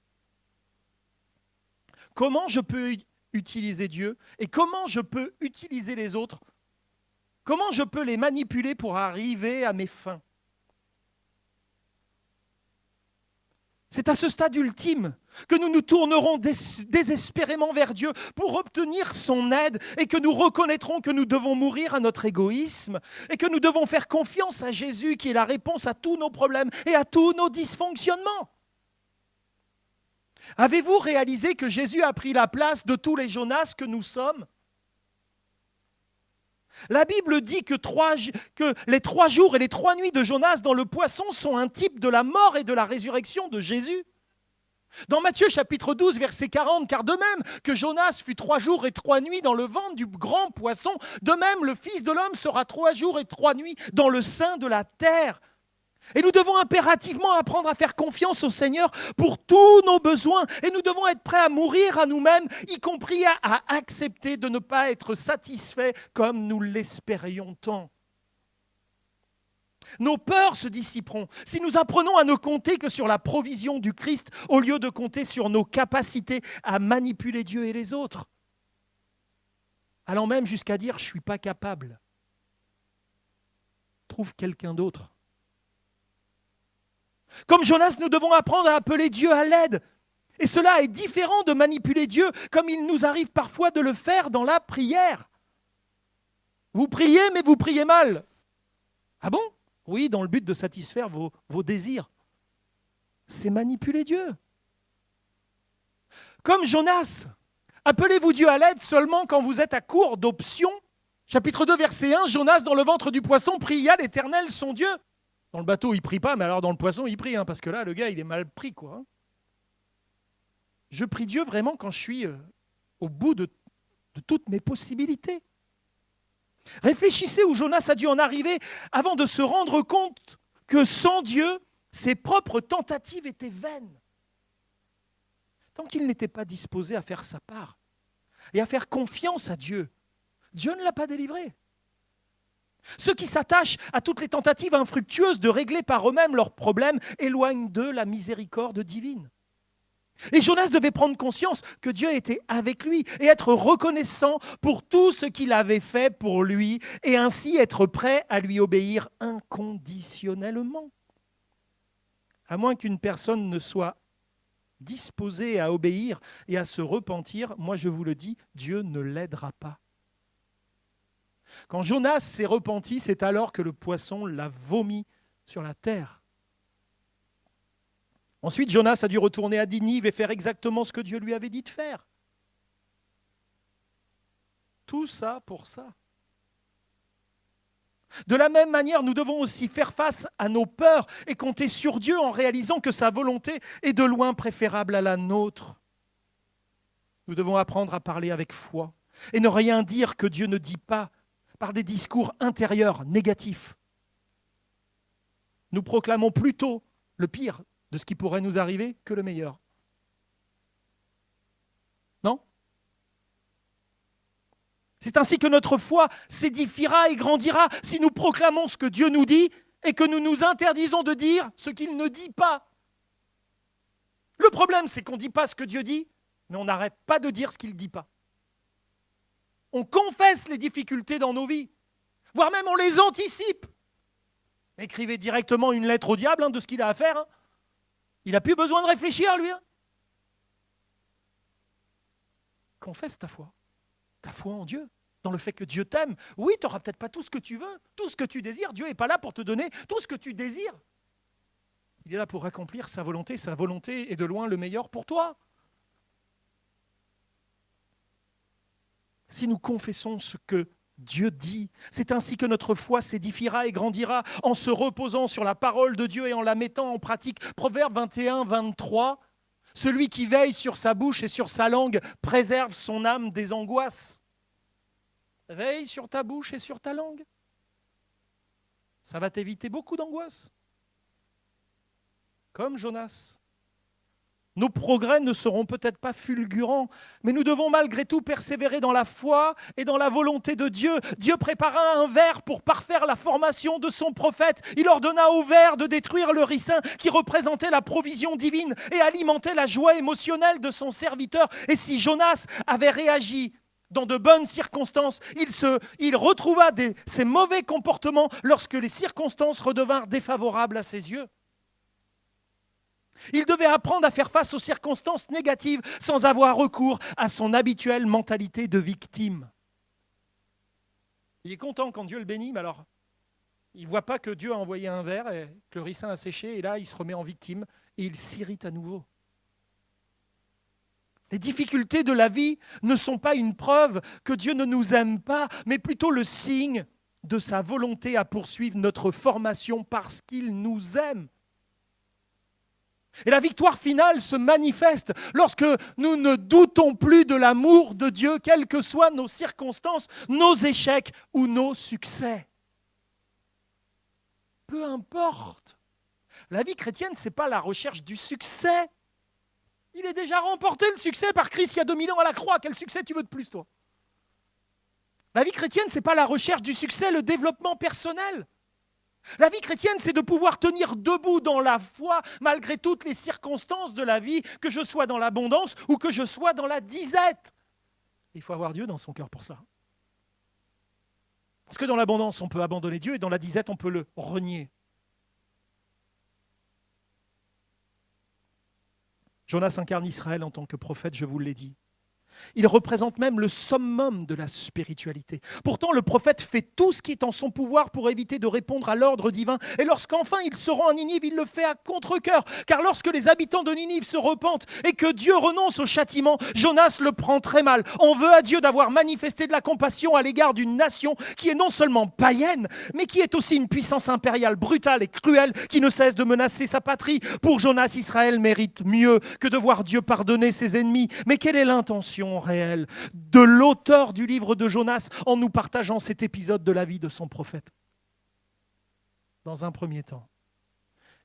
Comment je peux utiliser Dieu et comment je peux utiliser les autres? Comment je peux les manipuler pour arriver à mes fins? C'est à ce stade ultime que nous nous tournerons désespérément vers Dieu pour obtenir son aide et que nous reconnaîtrons que nous devons mourir à notre égoïsme et que nous devons faire confiance à Jésus qui est la réponse à tous nos problèmes et à tous nos dysfonctionnements. Avez-vous réalisé que Jésus a pris la place de tous les Jonas que nous sommes? La Bible dit que les 3 jours et les 3 nuits de Jonas dans le poisson sont un type de la mort et de la résurrection de Jésus. Dans Matthieu chapitre 12, verset 40, « Car de même que Jonas fut 3 jours et 3 nuits dans le ventre du grand poisson, de même le Fils de l'homme sera 3 jours et 3 nuits dans le sein de la terre. » Et nous devons impérativement apprendre à faire confiance au Seigneur pour tous nos besoins. Et nous devons être prêts à mourir à nous-mêmes, y compris à accepter de ne pas être satisfaits comme nous l'espérions tant. Nos peurs se dissiperont si nous apprenons à ne compter que sur la provision du Christ au lieu de compter sur nos capacités à manipuler Dieu et les autres. Allant même jusqu'à dire « je ne suis pas capable ». Trouve quelqu'un d'autre. Comme Jonas, nous devons apprendre à appeler Dieu à l'aide. Et cela est différent de manipuler Dieu comme il nous arrive parfois de le faire dans la prière. Vous priez, mais vous priez mal. Ah bon? Oui, dans le but de satisfaire vos désirs. C'est manipuler Dieu. Comme Jonas, appelez-vous Dieu à l'aide seulement quand vous êtes à court d'options. Chapitre 2, verset 1, Jonas dans le ventre du poisson pria l'Éternel son Dieu. Dans le bateau, il ne prie pas, mais alors dans le poisson, il prie, parce que là, le gars, il est mal pris, quoi. Je prie Dieu vraiment quand je suis au bout de toutes mes possibilités. Réfléchissez où Jonas a dû en arriver avant de se rendre compte que sans Dieu, ses propres tentatives étaient vaines. Tant qu'il n'était pas disposé à faire sa part et à faire confiance à Dieu, Dieu ne l'a pas délivré. Ceux qui s'attachent à toutes les tentatives infructueuses de régler par eux-mêmes leurs problèmes éloignent d'eux la miséricorde divine. Et Jonas devait prendre conscience que Dieu était avec lui et être reconnaissant pour tout ce qu'il avait fait pour lui et ainsi être prêt à lui obéir inconditionnellement. À moins qu'une personne ne soit disposée à obéir et à se repentir, moi je vous le dis, Dieu ne l'aidera pas. Quand Jonas s'est repenti, c'est alors que le poisson l'a vomi sur la terre. Ensuite, Jonas a dû retourner à Ninive et faire exactement ce que Dieu lui avait dit de faire. Tout ça pour ça. De la même manière, nous devons aussi faire face à nos peurs et compter sur Dieu en réalisant que sa volonté est de loin préférable à la nôtre. Nous devons apprendre à parler avec foi et ne rien dire que Dieu ne dit pas par des discours intérieurs négatifs. Nous proclamons plutôt le pire de ce qui pourrait nous arriver que le meilleur. Non? C'est ainsi que notre foi s'édifiera et grandira si nous proclamons ce que Dieu nous dit et que nous nous interdisons de dire ce qu'il ne dit pas. Le problème, c'est qu'on ne dit pas ce que Dieu dit, mais on n'arrête pas de dire ce qu'il ne dit pas. On confesse les difficultés dans nos vies, voire même on les anticipe. Écrivez directement une lettre au diable de ce qu'il a à faire. Il n'a plus besoin de réfléchir, lui. Confesse ta foi en Dieu, dans le fait que Dieu t'aime. Oui, tu n'auras peut-être pas tout ce que tu veux, tout ce que tu désires. Dieu n'est pas là pour te donner tout ce que tu désires. Il est là pour accomplir sa volonté est de loin le meilleur pour toi. Si nous confessons ce que Dieu dit, c'est ainsi que notre foi s'édifiera et grandira en se reposant sur la parole de Dieu et en la mettant en pratique. Proverbe 21, 23, celui qui veille sur sa bouche et sur sa langue préserve son âme des angoisses. Veille sur ta bouche et sur ta langue. Ça va t'éviter beaucoup d'angoisses. Comme Jonas. Nos progrès ne seront peut-être pas fulgurants, mais nous devons malgré tout persévérer dans la foi et dans la volonté de Dieu. Dieu prépara un ver pour parfaire la formation de son prophète. Il ordonna au ver de détruire le ricin qui représentait la provision divine et alimentait la joie émotionnelle de son serviteur. Et si Jonas avait réagi dans de bonnes circonstances, il retrouva ses mauvais comportements lorsque les circonstances redevinrent défavorables à ses yeux. Il devait apprendre à faire face aux circonstances négatives sans avoir recours à son habituelle mentalité de victime. Il est content quand Dieu le bénit, mais alors il ne voit pas que Dieu a envoyé un ver et que le ricin a séché, et là il se remet en victime et il s'irrite à nouveau. Les difficultés de la vie ne sont pas une preuve que Dieu ne nous aime pas, mais plutôt le signe de sa volonté à poursuivre notre formation parce qu'il nous aime. Et la victoire finale se manifeste lorsque nous ne doutons plus de l'amour de Dieu, quelles que soient nos circonstances, nos échecs ou nos succès. Peu importe. La vie chrétienne, ce n'est pas la recherche du succès. Il est déjà remporté le succès par Christ il y a 2000 ans à la croix. Quel succès tu veux de plus, toi? La vie chrétienne, ce n'est pas la recherche du succès, le développement personnel. La vie chrétienne, c'est de pouvoir tenir debout dans la foi malgré toutes les circonstances de la vie, que je sois dans l'abondance ou que je sois dans la disette. Il faut avoir Dieu dans son cœur pour cela. Parce que dans l'abondance, on peut abandonner Dieu et dans la disette, on peut le renier. Jonas incarne Israël en tant que prophète, je vous l'ai dit. Il représente même le summum de la spiritualité. Pourtant, le prophète fait tout ce qui est en son pouvoir pour éviter de répondre à l'ordre divin. Et lorsqu'enfin il se rend à Ninive, il le fait à contre-cœur. Car lorsque les habitants de Ninive se repentent et que Dieu renonce au châtiment, Jonas le prend très mal. On veut à Dieu d'avoir manifesté de la compassion à l'égard d'une nation qui est non seulement païenne, mais qui est aussi une puissance impériale brutale et cruelle qui ne cesse de menacer sa patrie. Pour Jonas, Israël mérite mieux que de voir Dieu pardonner ses ennemis. Mais quelle est l'intention réel de l'auteur du livre de Jonas en nous partageant cet épisode de la vie de son prophète? Dans un premier temps,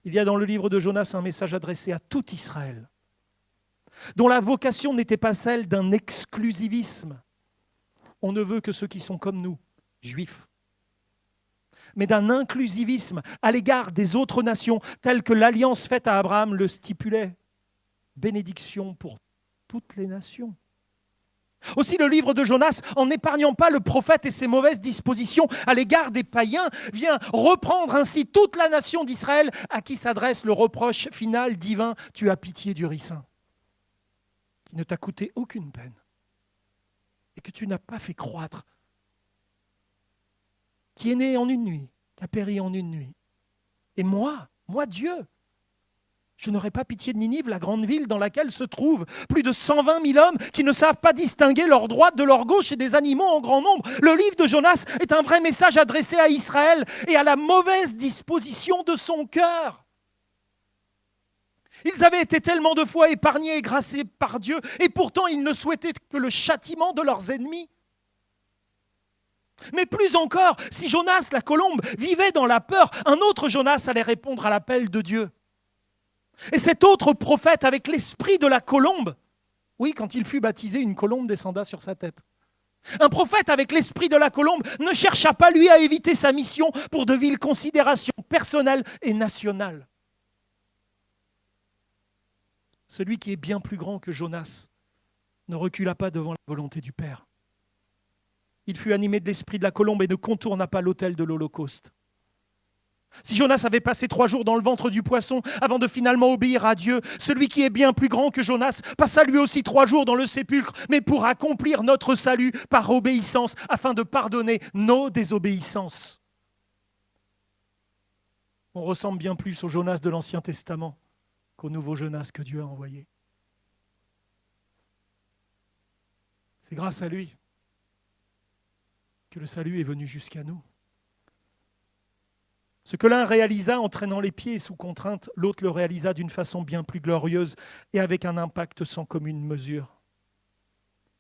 il y a dans le livre de Jonas un message adressé à tout Israël, dont la vocation n'était pas celle d'un exclusivisme. On ne veut que ceux qui sont comme nous, juifs, mais d'un inclusivisme à l'égard des autres nations, tel que l'alliance faite à Abraham le stipulait. Bénédiction pour toutes les nations. Aussi, le livre de Jonas, en n'épargnant pas le prophète et ses mauvaises dispositions à l'égard des païens, vient reprendre ainsi toute la nation d'Israël à qui s'adresse le reproche final divin « Tu as pitié du ricin » qui ne t'a coûté aucune peine et que tu n'as pas fait croître, qui est né en une nuit, qui a péri en une nuit. Et moi Dieu, je n'aurai pas pitié de Ninive, la grande ville dans laquelle se trouvent plus de 120 000 hommes qui ne savent pas distinguer leur droite de leur gauche et des animaux en grand nombre. Le livre de Jonas est un vrai message adressé à Israël et à la mauvaise disposition de son cœur. Ils avaient été tellement de fois épargnés et gracés par Dieu et pourtant ils ne souhaitaient que le châtiment de leurs ennemis. Mais plus encore, si Jonas, la colombe, vivait dans la peur, un autre Jonas allait répondre à l'appel de Dieu. Et cet autre prophète, avec l'esprit de la colombe, oui, quand il fut baptisé, une colombe descenda sur sa tête. Un prophète avec l'esprit de la colombe ne chercha pas, lui, à éviter sa mission pour de viles considérations personnelles et nationales. Celui qui est bien plus grand que Jonas ne recula pas devant la volonté du Père. Il fut animé de l'esprit de la colombe et ne contourna pas l'autel de l'Holocauste. Si Jonas avait passé 3 jours dans le ventre du poisson avant de finalement obéir à Dieu, celui qui est bien plus grand que Jonas passa lui aussi 3 jours dans le sépulcre, mais pour accomplir notre salut par obéissance, afin de pardonner nos désobéissances. On ressemble bien plus au Jonas de l'Ancien Testament qu'au nouveau Jonas que Dieu a envoyé. C'est grâce à lui que le salut est venu jusqu'à nous. Ce que l'un réalisa en traînant les pieds sous contrainte, l'autre le réalisa d'une façon bien plus glorieuse et avec un impact sans commune mesure.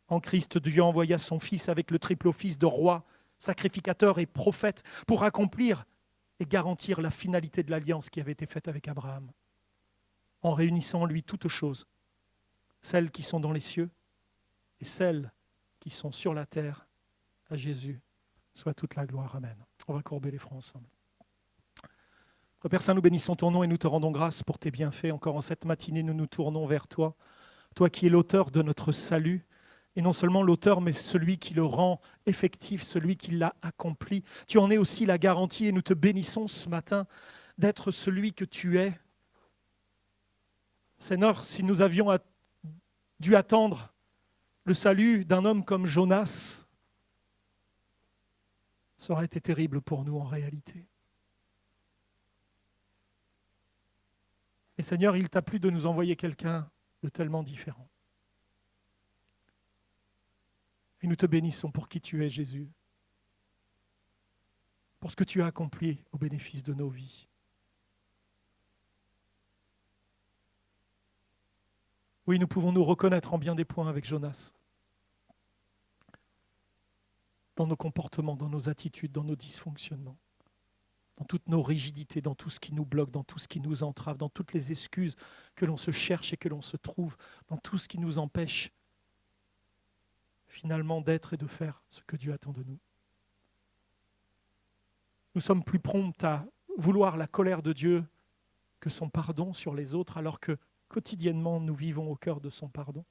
En Christ, Dieu envoya son Fils avec le triple office de roi, sacrificateur et prophète pour accomplir et garantir la finalité de l'alliance qui avait été faite avec Abraham, en réunissant en lui toutes choses, celles qui sont dans les cieux et celles qui sont sur la terre. À Jésus soit toute la gloire. Amen. On va courber les fronts ensemble. Père Saint, nous bénissons ton nom et nous te rendons grâce pour tes bienfaits. Encore en cette matinée, nous nous tournons vers toi, toi qui es l'auteur de notre salut, et non seulement l'auteur, mais celui qui le rend effectif, celui qui l'a accompli. Tu en es aussi la garantie et nous te bénissons ce matin d'être celui que tu es. Seigneur, si nous avions dû attendre le salut d'un homme comme Jonas, ça aurait été terrible pour nous en réalité. Et Seigneur, il t'a plu de nous envoyer quelqu'un de tellement différent. Et nous te bénissons pour qui tu es, Jésus, pour ce que tu as accompli au bénéfice de nos vies. Oui, nous pouvons nous reconnaître en bien des points avec Jonas, dans nos comportements, dans nos attitudes, dans nos dysfonctionnements, dans toutes nos rigidités, dans tout ce qui nous bloque, dans tout ce qui nous entrave, dans toutes les excuses que l'on se cherche et que l'on se trouve, dans tout ce qui nous empêche finalement d'être et de faire ce que Dieu attend de nous. Nous sommes plus prompts à vouloir la colère de Dieu que son pardon sur les autres, alors que quotidiennement nous vivons au cœur de son pardon.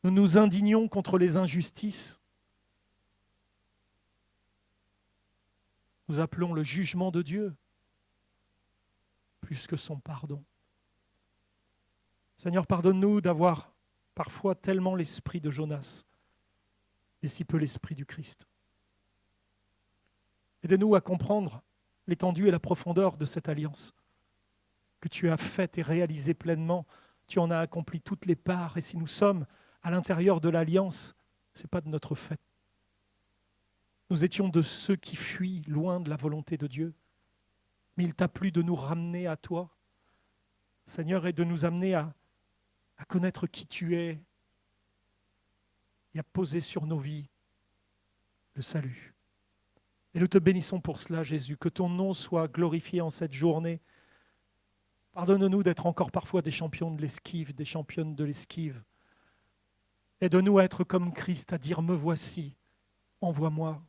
Nous nous indignons contre les injustices. Nous appelons le jugement de Dieu plus que son pardon. Seigneur, pardonne-nous d'avoir parfois tellement l'esprit de Jonas et si peu l'esprit du Christ. Aide-nous à comprendre l'étendue et la profondeur de cette alliance que tu as faite et réalisée pleinement. Tu en as accompli toutes les parts et si nous sommes à l'intérieur de l'alliance, ce n'est pas de notre fait. Nous étions de ceux qui fuient loin de la volonté de Dieu. Mais il t'a plu de nous ramener à toi, Seigneur, et de nous amener à connaître qui tu es et à poser sur nos vies le salut. Et nous te bénissons pour cela, Jésus, que ton nom soit glorifié en cette journée. Pardonne-nous d'être encore parfois des champions de l'esquive, des championnes de l'esquive. Aide-nous à être comme Christ, à dire « Me voici, envoie-moi ».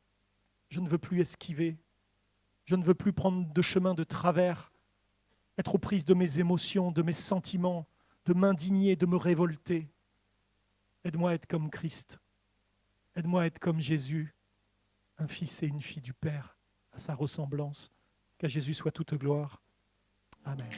Je ne veux plus esquiver. Je ne veux plus prendre de chemin de travers, être aux prises de mes émotions, de mes sentiments, de m'indigner, de me révolter. Aide-moi à être comme Christ. Aide-moi à être comme Jésus, un fils et une fille du Père, à sa ressemblance. Qu'à Jésus soit toute gloire. Amen.